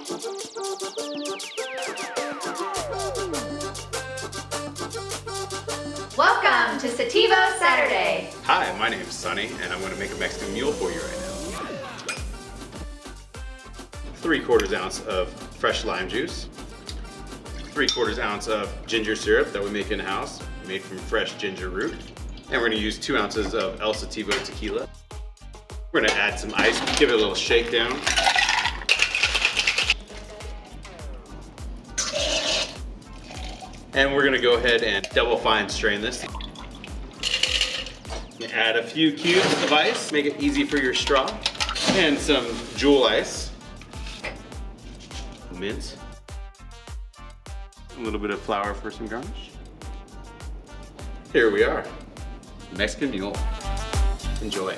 Welcome to Sativo Saturday. Hi, my name's Sonny, and I'm going to make a Mexican Mule for you right now. 3/4 ounce of fresh lime juice. 3/4 ounce of ginger syrup that we make in-house, made from fresh ginger root. And we're going to use 2 ounces of El Sativo Tequila. We're going to add some ice, give it a little shake down. And we're going to go ahead and double fine strain this. Add a few cubes of ice, make it easy for your straw. And some jewel ice. Mint. A little bit of flour for some garnish. Here we are, Mexican Mule. Enjoy.